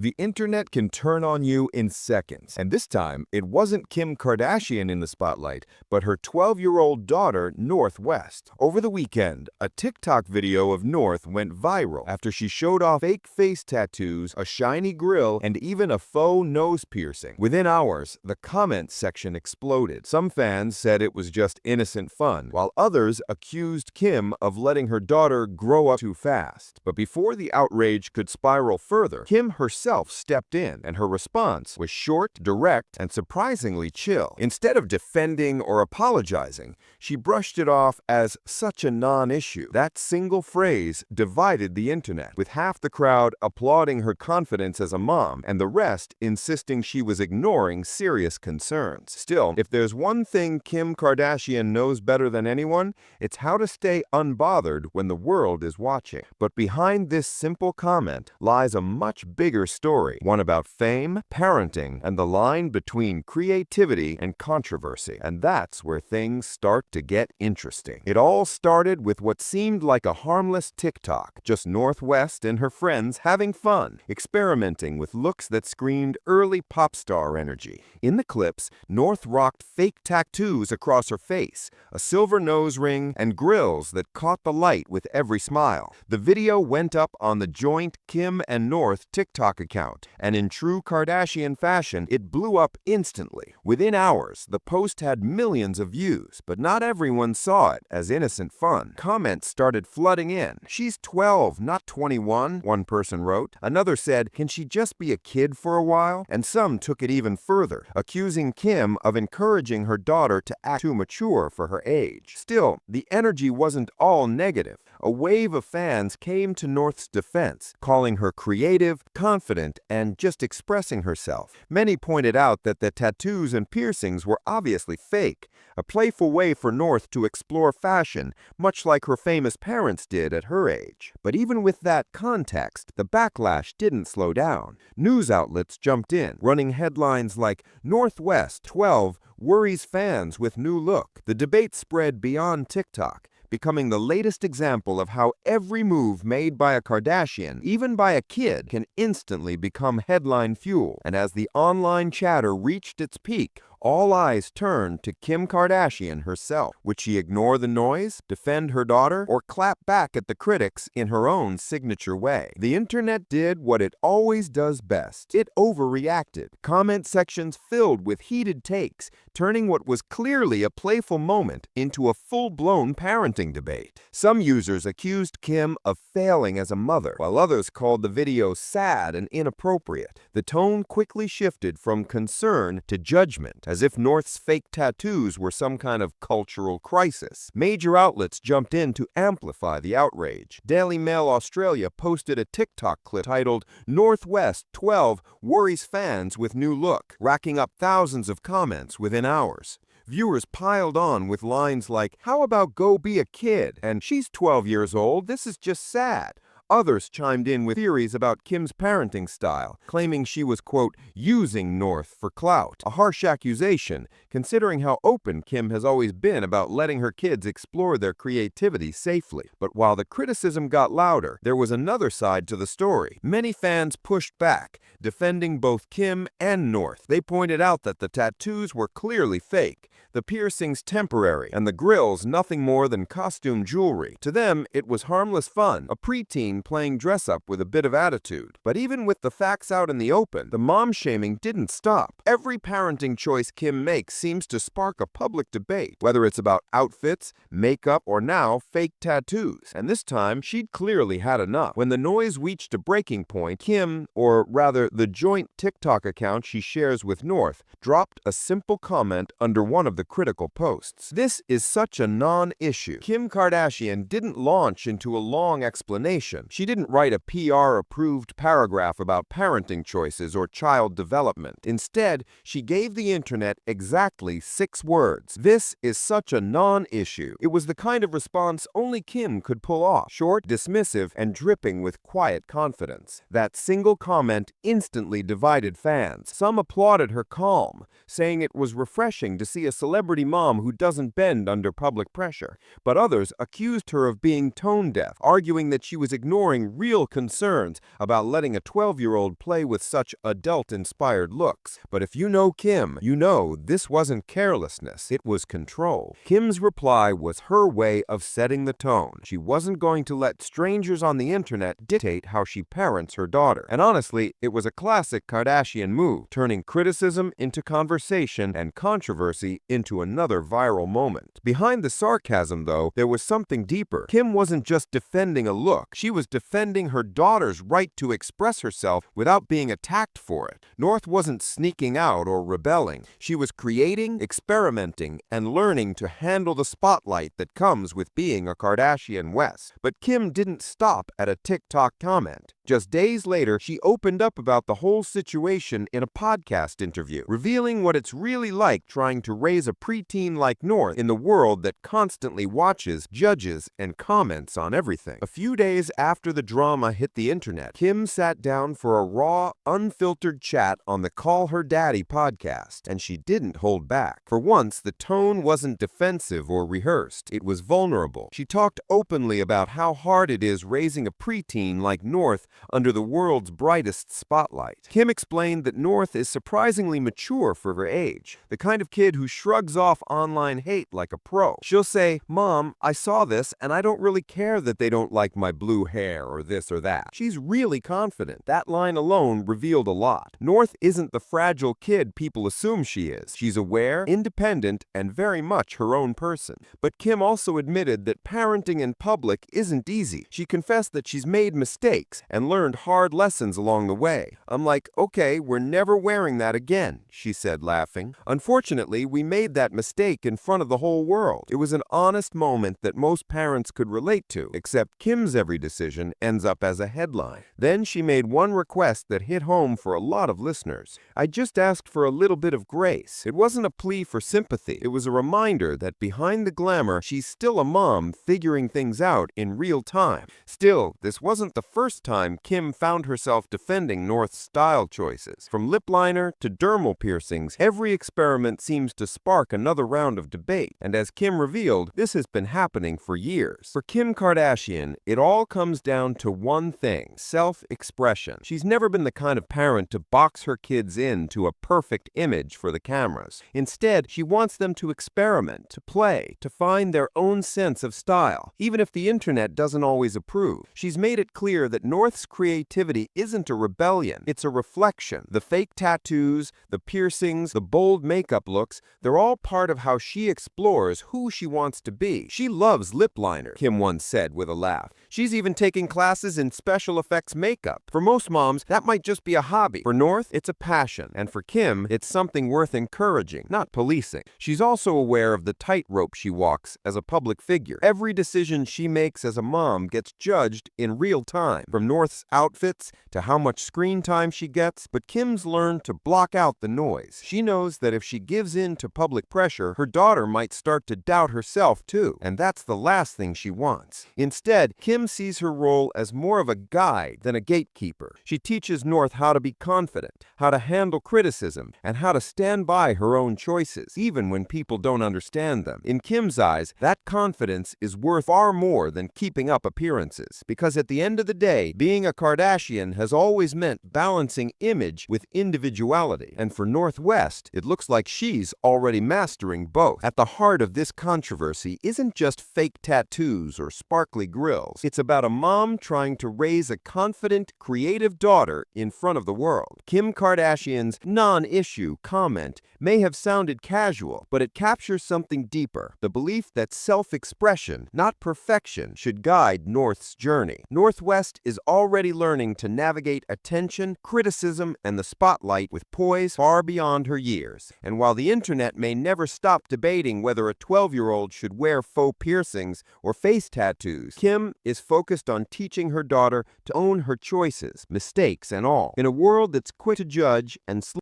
The internet can turn on you in seconds. And this time, it wasn't Kim Kardashian in the spotlight, but her 12-year-old daughter, Northwest. Over the weekend, a TikTok video of North went viral after she showed off fake face tattoos, a shiny grill, and even a faux nose piercing. Within hours, the comments section exploded. Some fans said it was just innocent fun, while others accused Kim of letting her daughter grow up too fast. But before the outrage could spiral further, Kim herself stepped in, and her response was short, direct, and surprisingly chill. Instead of defending or apologizing, she brushed it off as such a non-issue. That single phrase divided the internet, with half the crowd applauding her confidence as a mom, and the rest insisting she was ignoring serious concerns. Still, if there's one thing Kim Kardashian knows better than anyone, it's how to stay unbothered when the world is watching. But behind this simple comment lies a much bigger story, one about fame, parenting, and the line between creativity and controversy. And that's where things start to get interesting. It all started with what seemed like a harmless TikTok, just Northwest and her friends having fun, experimenting with looks that screamed early pop star energy. In the clips, North rocked fake tattoos across her face, a silver nose ring, and grills that caught the light with every smile. The video went up on the joint Kim and North TikTok account, and in true Kardashian fashion, it blew up instantly. Within hours, the post had millions of views, but not everyone saw it as innocent fun. Comments started flooding in. "She's 12, not 21, one person wrote. Another said, "Can she just be a kid for a while?" And some took it even further, accusing Kim of encouraging her daughter to act too mature for her age. Still, the energy wasn't all negative. A wave of fans came to North's defense, calling her creative, confident, and just expressing herself. Many pointed out that the tattoos and piercings were obviously fake, a playful way for North to explore fashion, much like her famous parents did at her age. But even with that context, the backlash didn't slow down. News outlets jumped in, running headlines like "Northwest 12 worries fans with new look." The debate spread beyond TikTok, becoming the latest example of how every move made by a Kardashian, even by a kid, can instantly become headline fuel. And as the online chatter reached its peak, all eyes turned to Kim Kardashian herself. Would she ignore the noise, defend her daughter, or clap back at the critics in her own signature way? The internet did what it always does best. It overreacted. Comment sections filled with heated takes, turning what was clearly a playful moment into a full-blown parenting debate. Some users accused Kim of failing as a mother, while others called the video sad and inappropriate. The tone quickly shifted from concern to judgment, as if North's fake tattoos were some kind of cultural crisis. Major outlets jumped in to amplify the outrage. Daily Mail Australia posted a TikTok clip titled "Northwest 12 worries fans with new look," racking up thousands of comments within hours. Viewers piled on with lines like, "How about go be a kid?" and "She's 12 years old, this is just sad." Others chimed in with theories about Kim's parenting style, claiming she was, quote, using North for clout. A harsh accusation, considering how open Kim has always been about letting her kids explore their creativity safely. But while the criticism got louder, there was another side to the story. Many fans pushed back, defending both Kim and North. They pointed out that the tattoos were clearly fake, the piercings temporary, and the grills nothing more than costume jewelry. To them, it was harmless fun, a preteen playing dress-up with a bit of attitude. But even with the facts out in the open, the mom-shaming didn't stop. Every parenting choice Kim makes seems to spark a public debate, whether it's about outfits, makeup, or now fake tattoos. And this time, she'd clearly had enough. When the noise reached a breaking point, Kim, or rather the joint TikTok account she shares with North, dropped a simple comment under one of the critical posts. This is such a non-issue. Kim Kardashian didn't launch into a long explanation. She didn't write a PR-approved paragraph about parenting choices or child development. Instead, she gave the internet exactly 6 words. "This is such a non-issue." It was the kind of response only Kim could pull off. Short, dismissive, and dripping with quiet confidence. That single comment instantly divided fans. Some applauded her calm, saying it was refreshing to see a celebrity mom who doesn't bend under public pressure. But others accused her of being tone-deaf, arguing that she was ignoring ignoring real concerns about letting a 12-year-old play with such adult-inspired looks. But if you know Kim, you know this wasn't carelessness, it was control. Kim's reply was her way of setting the tone. She wasn't going to let strangers on the internet dictate how she parents her daughter. And honestly, it was a classic Kardashian move, turning criticism into conversation and controversy into another viral moment. Behind the sarcasm, though, there was something deeper. Kim wasn't just defending a look, she was defending her daughter's right to express herself without being attacked for it. North wasn't sneaking out or rebelling. She was creating, experimenting, and learning to handle the spotlight that comes with being a Kardashian West. But Kim didn't stop at a TikTok comment. Just days later, she opened up about the whole situation in a podcast interview, revealing what it's really like trying to raise a preteen like North in the world that constantly watches, judges, and comments on everything. A few days after the drama hit the internet, Kim sat down for a raw, unfiltered chat on the Call Her Daddy podcast, and she didn't hold back. For once, the tone wasn't defensive or rehearsed. It was vulnerable. She talked openly about how hard it is raising a preteen like North under the world's brightest spotlight. Kim explained that North is surprisingly mature for her age, the kind of kid who shrugs off online hate like a pro. She'll say, "Mom, I saw this and I don't really care that they don't like my blue hair or this or that." She's really confident. That line alone revealed a lot. North isn't the fragile kid people assume she is. She's aware, independent, and very much her own person. But Kim also admitted that parenting in public isn't easy. She confessed that she's made mistakes and learned hard lessons along the way. "I'm like, okay, we're never wearing that again," she said, laughing. "Unfortunately, we made that mistake in front of the whole world." It was an honest moment that most parents could relate to, except Kim's every decision ends up as a headline. Then she made one request that hit home for a lot of listeners. "I just asked for a little bit of grace." It wasn't a plea for sympathy. It was a reminder that behind the glamour, she's still a mom figuring things out in real time. Still, this wasn't the first time Kim found herself defending North's style choices. From lip liner to dermal piercings, every experiment seems to spark another round of debate. And as Kim revealed, this has been happening for years. For Kim Kardashian, it all comes down to one thing: self-expression. She's never been the kind of parent to box her kids into a perfect image for the cameras. Instead, she wants them to experiment, to play, to find their own sense of style, even if the internet doesn't always approve. She's made it clear that North's creativity isn't a rebellion, it's a reflection. The fake tattoos, the piercings, the bold makeup looks, they're all part of how she explores who she wants to be. She loves lip liner, Kim once said with a laugh. She's even taking classes in special effects makeup. For most moms, that might just be a hobby. For North, it's a passion. And for Kim, it's something worth encouraging, not policing. She's also aware of the tightrope she walks as a public figure. Every decision she makes as a mom gets judged in real time, from North's outfits to how much screen time she gets. But Kim's learned to block out the noise. She knows that if she gives in to public pressure, her daughter might start to doubt herself too, and that's the last thing she wants. Instead, Kim sees her role as more of a guide than a gatekeeper. She teaches North how to be confident, how to handle criticism, and how to stand by her own choices, even when people don't understand them. In Kim's eyes, that confidence is worth far more than keeping up appearances, because at the end of the day, being a Kardashian has always meant balancing image with individuality. And for North West, it looks like she's already mastering both. At the heart of this controversy isn't just fake tattoos or sparkly grills. It's about a mom trying to raise a confident, creative daughter in front of the world. Kim Kardashian's non-issue comment may have sounded casual, but it captures something deeper: the belief that self-expression, not perfection, should guide North's journey. North West is already learning to navigate attention, criticism, and the spotlight with poise far beyond her years. And while the internet may never stop debating whether a 12-year-old should wear faux piercings or face tattoos, Kim is focused on teaching her daughter to own her choices, mistakes and all, in a world that's quick to judge and slow